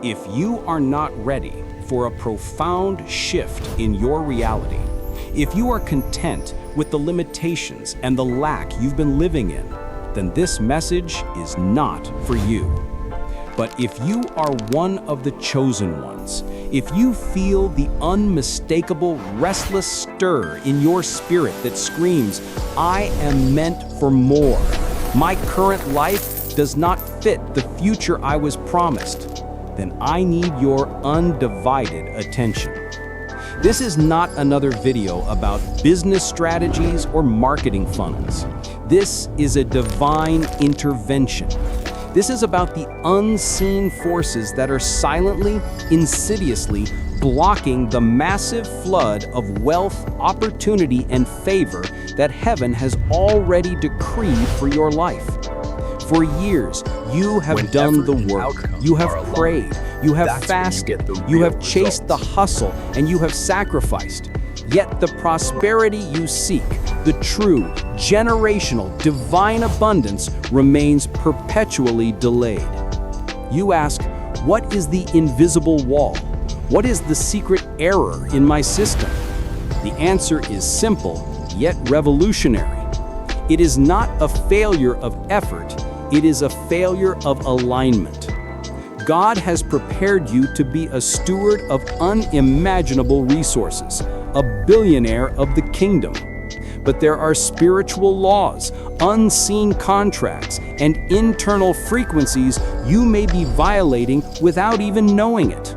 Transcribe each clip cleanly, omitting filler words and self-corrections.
If you are not ready for a profound shift in your reality, if you are content with the limitations and the lack you've been living in, then this message is not for you. But if you are one of the chosen ones, if you feel the unmistakable restless stir in your spirit that screams, "I am meant for more. My current life does not fit the future I was promised," then I need your undivided attention. This is not another video about business strategies or marketing funnels. This is a divine intervention. This is about the unseen forces that are silently, insidiously blocking the massive flood of wealth, opportunity, and favor that heaven has already decreed for your life. For years, you have done the work, you have prayed, you have fasted, you have chased the hustle, and you have sacrificed. Yet the prosperity you seek, the true, generational, divine abundance remains perpetually delayed. You ask, what is the invisible wall? What is the secret error in my system? The answer is simple, yet revolutionary. It is not a failure of effort, it is a failure of alignment. God has prepared you to be a steward of unimaginable resources, a billionaire of the kingdom. But there are spiritual laws, unseen contracts, and internal frequencies you may be violating without even knowing it.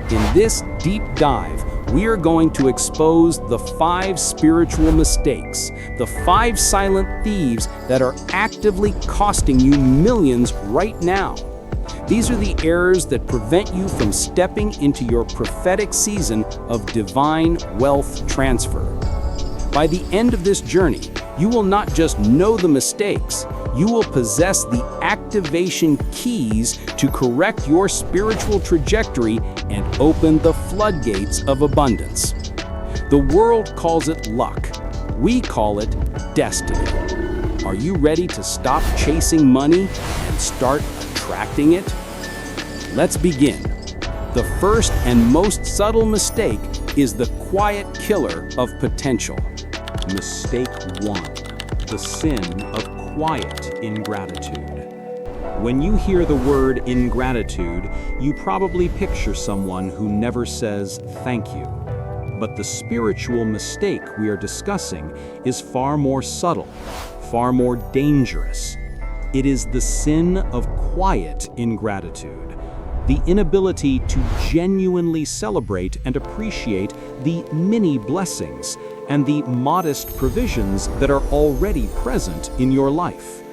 In this deep dive, we are going to expose the 5 spiritual mistakes, the 5 silent thieves that are actively costing you millions right now. These are the errors that prevent you from stepping into your prophetic season of divine wealth transfer. By the end of this journey, you will not just know the mistakes, you will possess the activation keys to correct your spiritual trajectory and open the floodgates of abundance. The world calls it luck. We call it destiny. Are you ready to stop chasing money and start attracting it? Let's begin. The first and most subtle mistake is the quiet killer of potential. Mistake 1. The sin of quiet ingratitude. When you hear the word ingratitude, you probably picture someone who never says thank you. But the spiritual mistake we are discussing is far more subtle, far more dangerous. It is the sin of quiet ingratitude, the inability to genuinely celebrate and appreciate the many blessings and the modest provisions that are already present in your life.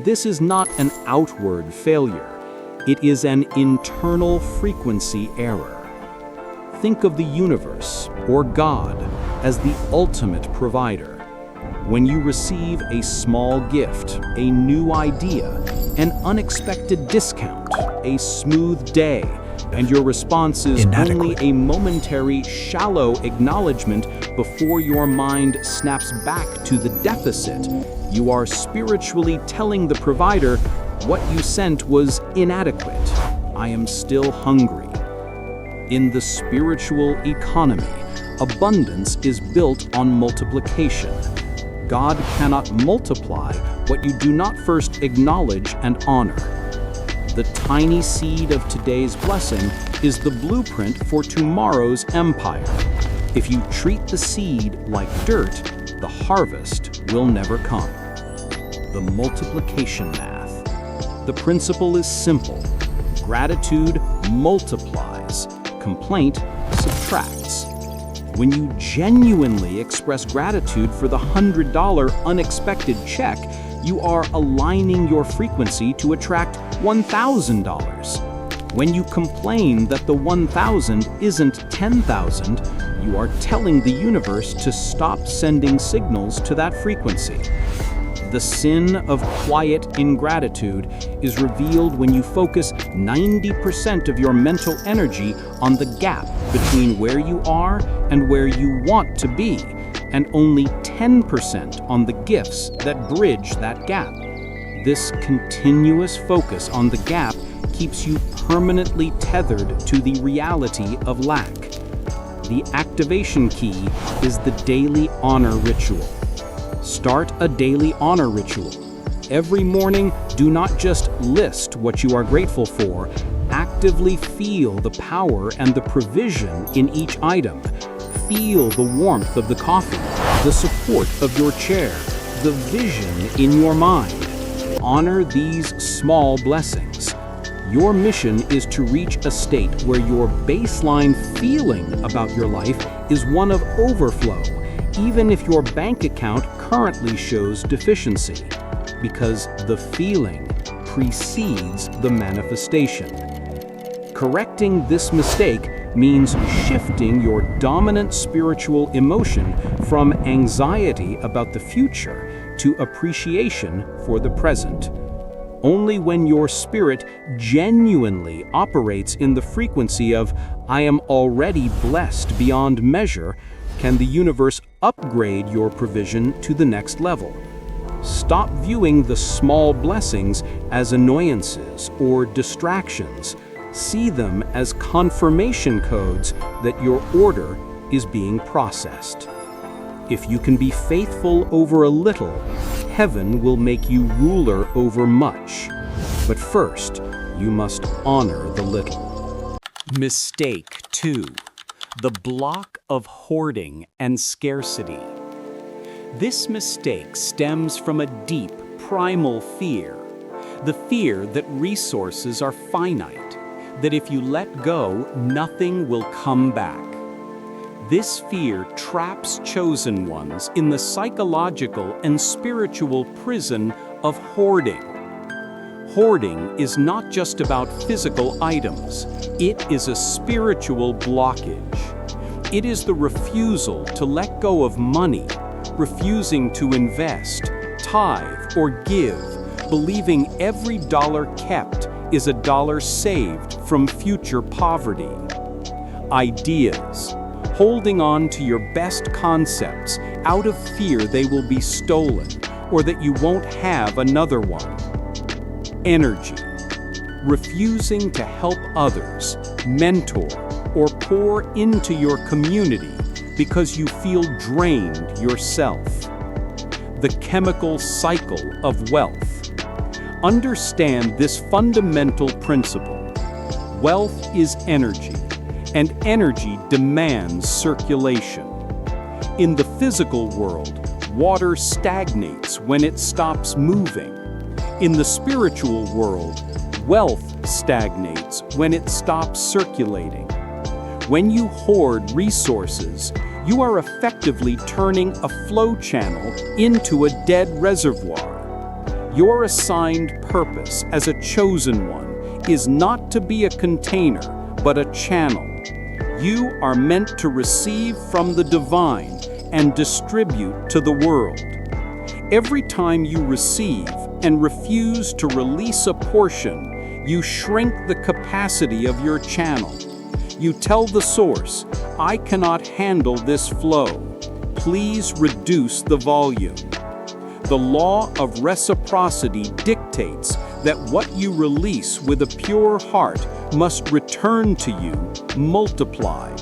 This is not an outward failure. It is an internal frequency error. Think of the universe or God as the ultimate provider. When you receive a small gift, a new idea, an unexpected discount, a smooth day, and your response is only a momentary, shallow acknowledgement before your mind snaps back to the deficit, you are spiritually telling the provider, what you sent was inadequate. I am still hungry. In the spiritual economy, abundance is built on multiplication. God cannot multiply what you do not first acknowledge and honor. The tiny seed of today's blessing is the blueprint for tomorrow's empire. If you treat the seed like dirt, the harvest will never come. The multiplication math. The principle is simple. Gratitude multiplies. Complaint subtracts. When you genuinely express gratitude for the $100 unexpected check, you are aligning your frequency to attract $1,000. When you complain that the 1,000 isn't 10,000, you are telling the universe to stop sending signals to that frequency. The sin of quiet ingratitude is revealed when you focus 90% of your mental energy on the gap between where you are and where you want to be, and only 10% on the gifts that bridge that gap. This continuous focus on the gap keeps you permanently tethered to the reality of lack. The activation key is the daily honor ritual. Start a daily honor ritual. Every morning, do not just list what you are grateful for, actively feel the power and the provision in each item. Feel the warmth of the coffee, the support of your chair, the vision in your mind. Honor these small blessings. Your mission is to reach a state where your baseline feeling about your life is one of overflow, even if your bank account currently shows deficiency, because the feeling precedes the manifestation. Correcting this mistake means shifting your dominant spiritual emotion from anxiety about the future to appreciation for the present. Only when your spirit genuinely operates in the frequency of "I am already blessed beyond measure" can the universe upgrade your provision to the next level. Stop viewing the small blessings as annoyances or distractions. See them as confirmation codes that your order is being processed. If you can be faithful over a little, heaven will make you ruler over much. But first, you must honor the little. Mistake 2. The block of hoarding and scarcity. This mistake stems from a deep, primal fear. The fear that resources are finite, that if you let go, nothing will come back. This fear traps chosen ones in the psychological and spiritual prison of hoarding. Hoarding is not just about physical items, it is a spiritual blockage. It is the refusal to let go of money, refusing to invest, tithe, or give, believing every dollar kept is a dollar saved from future poverty. Ideas. Holding on to your best concepts out of fear they will be stolen or that you won't have another one. Energy. Refusing to help others, mentor, or pour into your community because you feel drained yourself. The chemical cycle of wealth. Understand this fundamental principle. Wealth is energy, and energy demands circulation. In the physical world, water stagnates when it stops moving. In the spiritual world, wealth stagnates when it stops circulating. When you hoard resources, you are effectively turning a flow channel into a dead reservoir. Your assigned purpose as a chosen one is not to be a container, but a channel. You are meant to receive from the divine and distribute to the world. Every time you receive and refuse to release a portion, you shrink the capacity of your channel. You tell the source, "I cannot handle this flow. Please reduce the volume." The law of reciprocity dictates that what you release with a pure heart must return to you multiplied.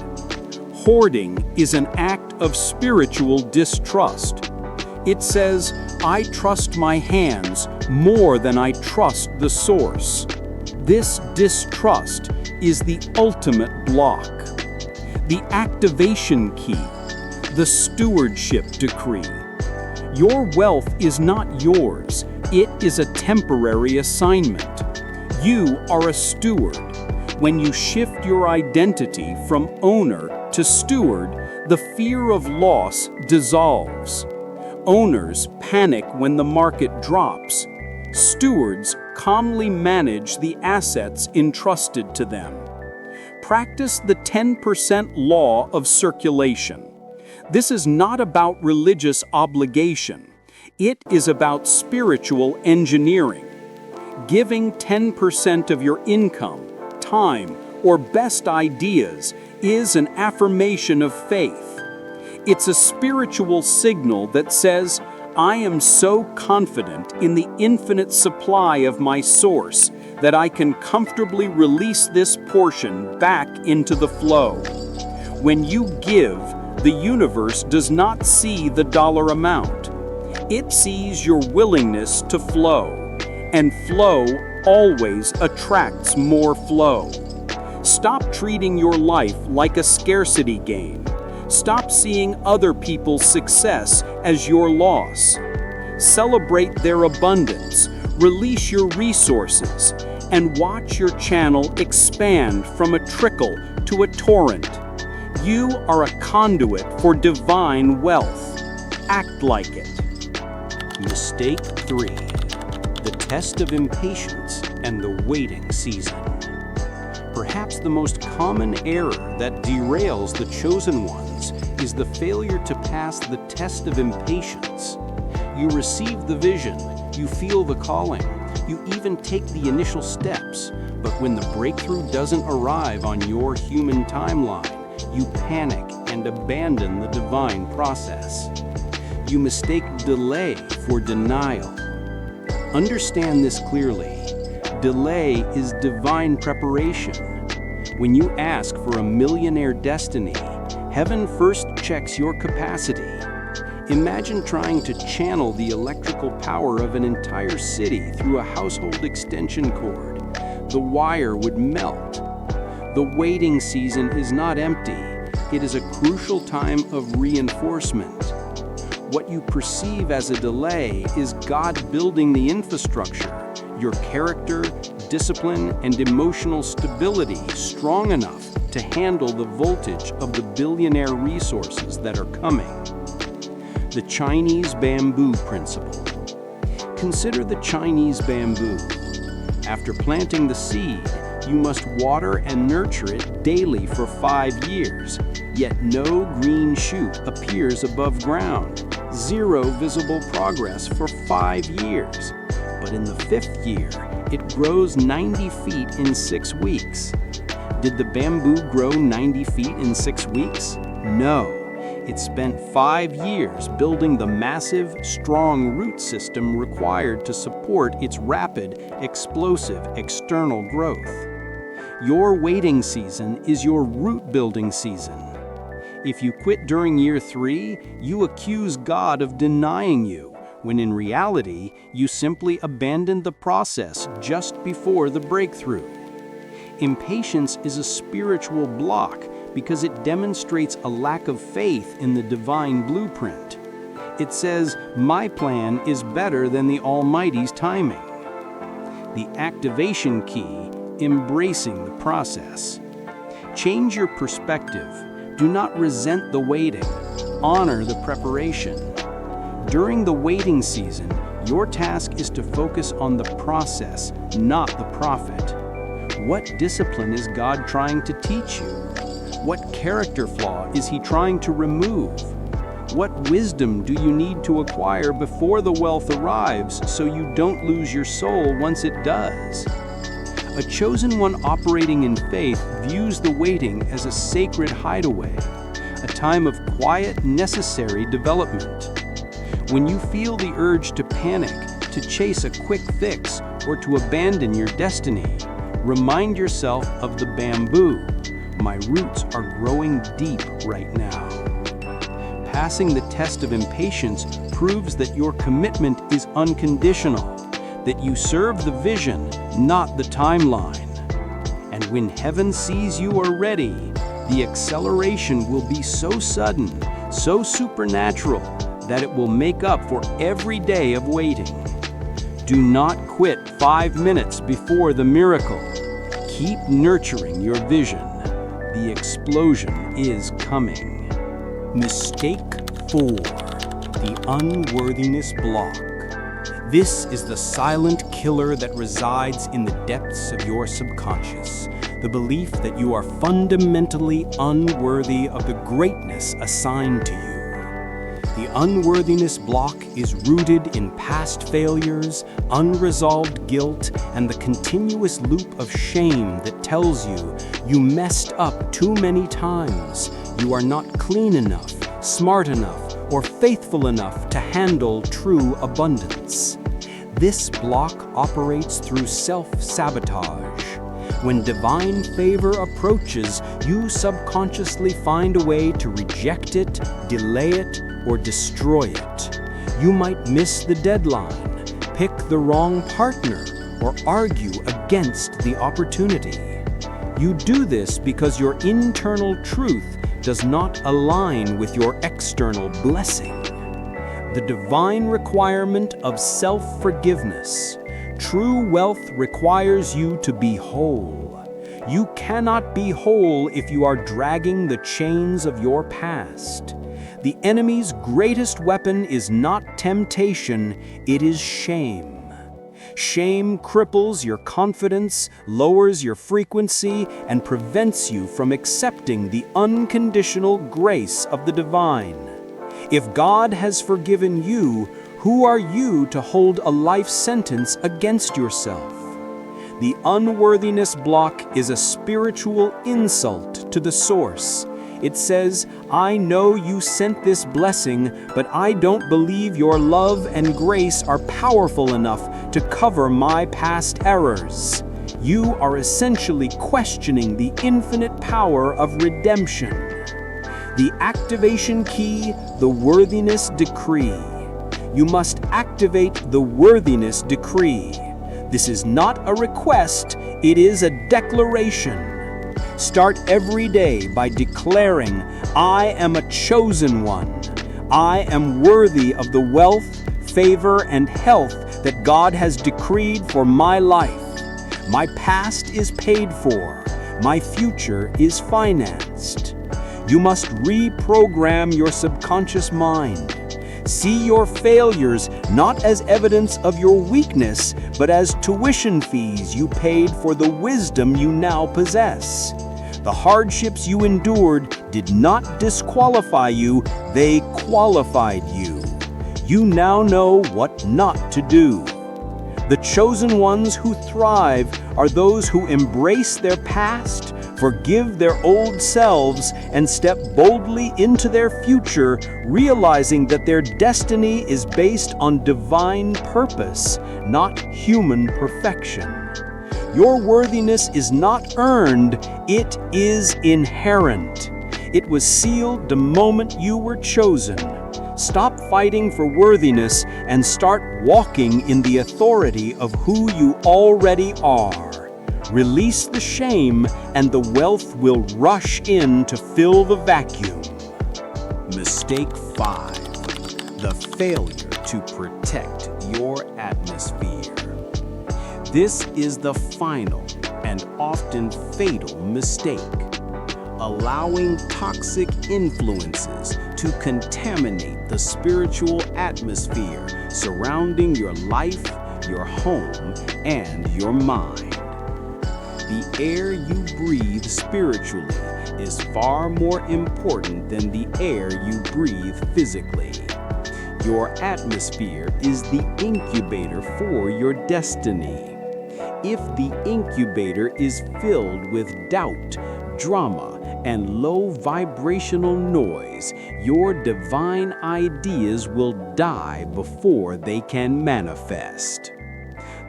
Hoarding is an act of spiritual distrust. It says, "I trust my hands more than I trust the source." This distrust is the ultimate block. The activation key, the stewardship decree. Your wealth is not yours, it is a temporary assignment. You are a steward. When you shift your identity from owner to steward, the fear of loss dissolves. Owners panic when the market drops. Stewards calmly manage the assets entrusted to them. Practice the 10% law of circulation. This is not about religious obligation. It is about spiritual engineering. Giving 10% of your income, time, or best ideas is an affirmation of faith. It's a spiritual signal that says, "I am so confident in the infinite supply of my source that I can comfortably release this portion back into the flow. When you give, the universe does not see the dollar amount. It sees your willingness to flow, and flow always attracts more flow. Stop treating your life like a scarcity game. Stop seeing other people's success as your loss. Celebrate their abundance, release your resources, and watch your channel expand from a trickle to a torrent. You are a conduit for divine wealth. Act like it. Mistake 3. The test of impatience and the waiting season. Perhaps the most common error that derails the chosen ones is the failure to pass the test of impatience. You receive the vision, you feel the calling, you even take the initial steps, but when the breakthrough doesn't arrive on your human timeline, you panic and abandon the divine process. You mistake delay for denial. Understand this clearly. Delay is divine preparation. When you ask for a millionaire destiny, heaven first checks your capacity. Imagine trying to channel the electrical power of an entire city through a household extension cord. The wire would melt. The waiting season is not empty. It is a crucial time of reinforcement. What you perceive as a delay is God building the infrastructure, your character, discipline, and emotional stability strong enough to handle the voltage of the billionaire resources that are coming. The Chinese bamboo principle. Consider the Chinese bamboo. After planting the seed, you must water and nurture it daily for 5 years, yet no green shoot appears above ground. Zero visible progress for 5 years. But in the 5th year, it grows 90 feet in 6 weeks. Did the bamboo grow 90 feet in 6 weeks? No. It spent 5 years building the massive, strong root system required to support its rapid, explosive external growth. Your waiting season is your root-building season. If you quit during year 3, you accuse God of denying you, when in reality, you simply abandoned the process just before the breakthrough. Impatience is a spiritual block because it demonstrates a lack of faith in the divine blueprint. It says, "My plan is better than the Almighty's timing." The activation key, embracing the process. Change your perspective. Do not resent the waiting. Honor the preparation. During the waiting season, your task is to focus on the process, not the prophet. What discipline is God trying to teach you? What character flaw is He trying to remove? What wisdom do you need to acquire before the wealth arrives so you don't lose your soul once it does? A chosen one operating in faith views the waiting as a sacred hideaway, a time of quiet, necessary development. When you feel the urge to panic, to chase a quick fix, or to abandon your destiny, remind yourself of the bamboo. My roots are growing deep right now. Passing the test of impatience proves that your commitment is unconditional, that you serve the vision, not the timeline. And when heaven sees you are ready, the acceleration will be so sudden, so supernatural, that it will make up for every day of waiting. Do not quit 5 minutes before the miracle. Keep nurturing your vision. The explosion is coming. Mistake 4. The unworthiness block. This is the silent killer that resides in the depths of your subconscious. The belief that you are fundamentally unworthy of the greatness assigned to you. The unworthiness block is rooted in past failures, unresolved guilt, and the continuous loop of shame that tells you you messed up too many times, you are not clean enough, smart enough, or faithful enough to handle true abundance. This block operates through self-sabotage. When divine favor approaches, you subconsciously find a way to reject it, delay it, or destroy it. You might miss the deadline, pick the wrong partner, or argue against the opportunity. You do this because your internal truth does not align with your external blessing. The divine requirement of self-forgiveness. True wealth requires you to be whole. You cannot be whole if you are dragging the chains of your past. The enemy's greatest weapon is not temptation, it is shame. Shame cripples your confidence, lowers your frequency, and prevents you from accepting the unconditional grace of the divine. If God has forgiven you, who are you to hold a life sentence against yourself? The unworthiness block is a spiritual insult to the source. It says, I know you sent this blessing, but I don't believe your love and grace are powerful enough to cover my past errors. You are essentially questioning the infinite power of redemption. The activation key, the worthiness decree. You must activate the worthiness decree. This is not a request, it is a declaration. Start every day by declaring, I am a chosen one. I am worthy of the wealth, favor, and health that God has decreed for my life. My past is paid for. My future is financed. You must reprogram your subconscious mind. See your failures not as evidence of your weakness, but as tuition fees you paid for the wisdom you now possess. The hardships you endured did not disqualify you, they qualified you. You now know what not to do. The chosen ones who thrive are those who embrace their past, forgive their old selves, and step boldly into their future, realizing that their destiny is based on divine purpose, not human perfection. Your worthiness is not earned, it is inherent. It was sealed the moment you were chosen. Stop fighting for worthiness and start walking in the authority of who you already are. Release the shame and the wealth will rush in to fill the vacuum. Mistake 5. The failure to protect your atmosphere. This is the final and often fatal mistake. Allowing toxic influences to contaminate the spiritual atmosphere surrounding your life, your home, and your mind. The air you breathe spiritually is far more important than the air you breathe physically. Your atmosphere is the incubator for your destiny. If the incubator is filled with doubt, drama, and low vibrational noise, your divine ideas will die before they can manifest.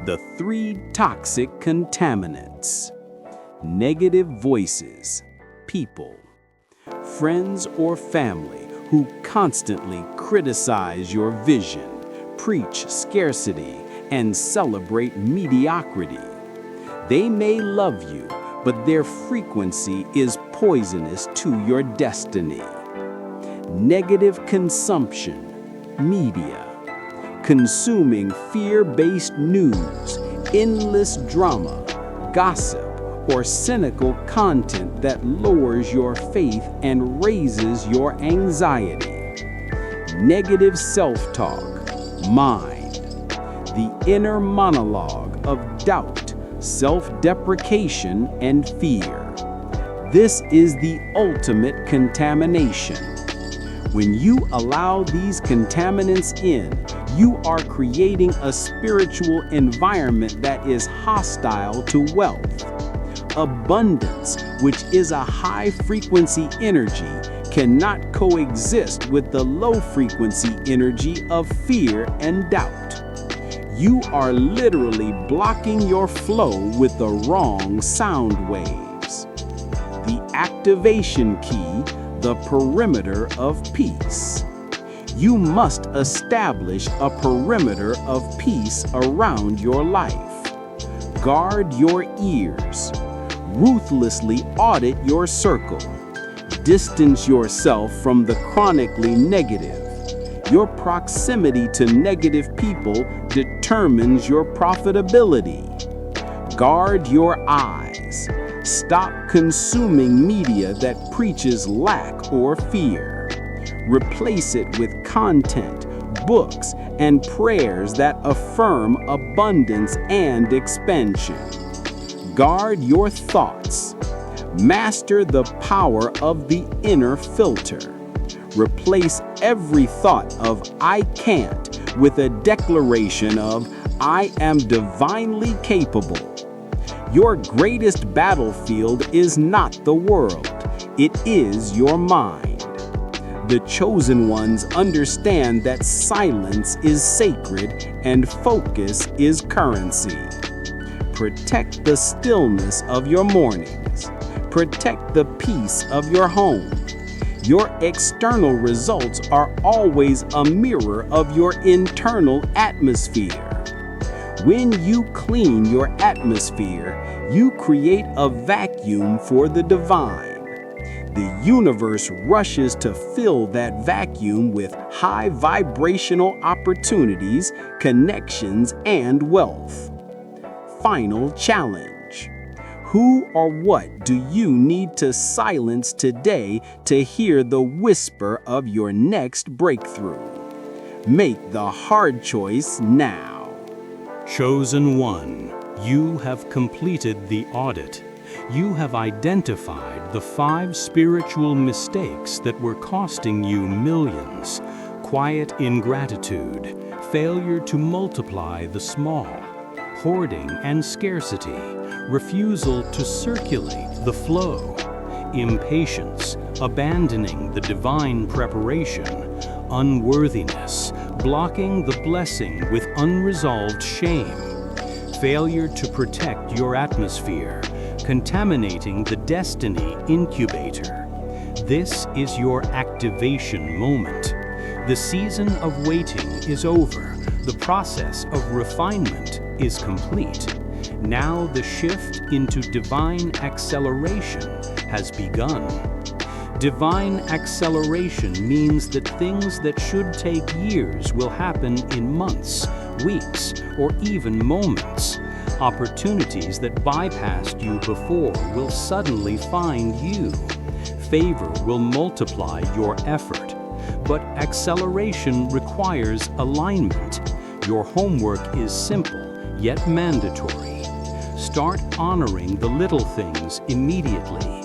The 3 toxic contaminants. Negative voices, people, friends or family who constantly criticize your vision, preach scarcity, and celebrate mediocrity. They may love you, but their frequency is poisonous to your destiny. Negative consumption, media, consuming fear-based news, endless drama, gossip, or cynical content that lowers your faith and raises your anxiety. Negative self-talk, mind, the inner monologue of doubt, self-deprecation, and fear. This is the ultimate contamination. When you allow these contaminants in, you are creating a spiritual environment that is hostile to wealth. Abundance, which is a high-frequency energy, cannot coexist with the low-frequency energy of fear and doubt. You are literally blocking your flow with the wrong sound waves. The activation key, the perimeter of peace. You must establish a perimeter of peace around your life. Guard your ears. Ruthlessly audit your circle. Distance yourself from the chronically negative. Your proximity to negative people determines your profitability. Guard your eyes. Stop consuming media that preaches lack or fear. Replace it with content, books, and prayers that affirm abundance and expansion. Guard your thoughts. Master the power of the inner filter. Replace every thought of "I can't" with a declaration of "I am divinely capable." Your greatest battlefield is not the world, it is your mind. The chosen ones understand that silence is sacred and focus is currency. Protect the stillness of your mornings. Protect the peace of your home. Your external results are always a mirror of your internal atmosphere. When you clean your atmosphere, you create a vacuum for the divine. The universe rushes to fill that vacuum with high vibrational opportunities, connections, and wealth. Final challenge. Who or what do you need to silence today to hear the whisper of your next breakthrough? Make the hard choice now. Chosen one, you have completed the audit. You have identified the 5 spiritual mistakes that were costing you millions. Quiet ingratitude, failure to multiply the small, hoarding and scarcity, refusal to circulate the flow, impatience, abandoning the divine preparation, unworthiness, blocking the blessing with unresolved shame, failure to protect your atmosphere, contaminating the destiny incubator. This is your activation moment. The season of waiting is over. The process of refinement is complete. Now the shift into divine acceleration has begun. Divine acceleration means that things that should take years will happen in months, weeks, or even moments. Opportunities that bypassed you before will suddenly find you. Favor will multiply your effort. But acceleration requires alignment. Your homework is simple, yet mandatory. Start honoring the little things immediately.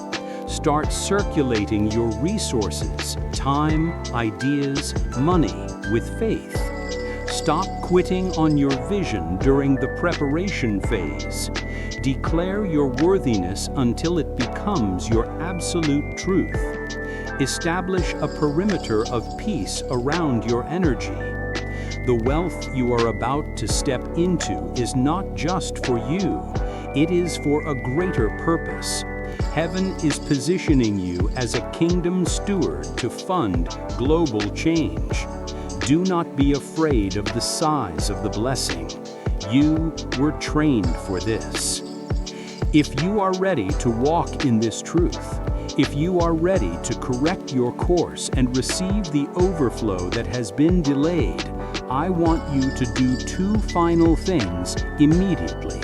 Start circulating your resources, time, ideas, money with faith. Stop quitting on your vision during the preparation phase. Declare your worthiness until it becomes your absolute truth. Establish a perimeter of peace around your energy. The wealth you are about to step into is not just for you, it is for a greater purpose. Heaven is positioning you as a kingdom steward to fund global change. Do not be afraid of the size of the blessing. You were trained for this. If you are ready to walk in this truth, if you are ready to correct your course and receive the overflow that has been delayed, I want you to do 2 final things immediately.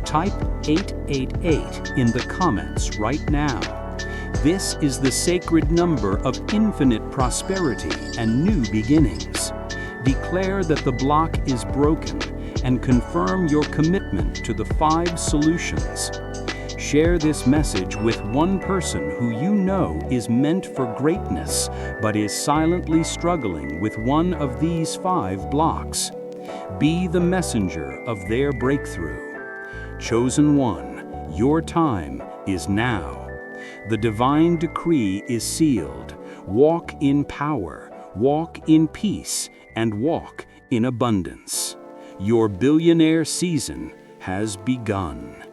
Type 888 in the comments right now. This is the sacred number of infinite prosperity and new beginnings. Declare that the block is broken and confirm your commitment to the 5 solutions. Share this message with one person who you know is meant for greatness but is silently struggling with one of these 5 blocks. Be the messenger of their breakthrough. Chosen one, your time is now. The divine decree is sealed. Walk in power, walk in peace, and walk in abundance. Your billionaire season has begun.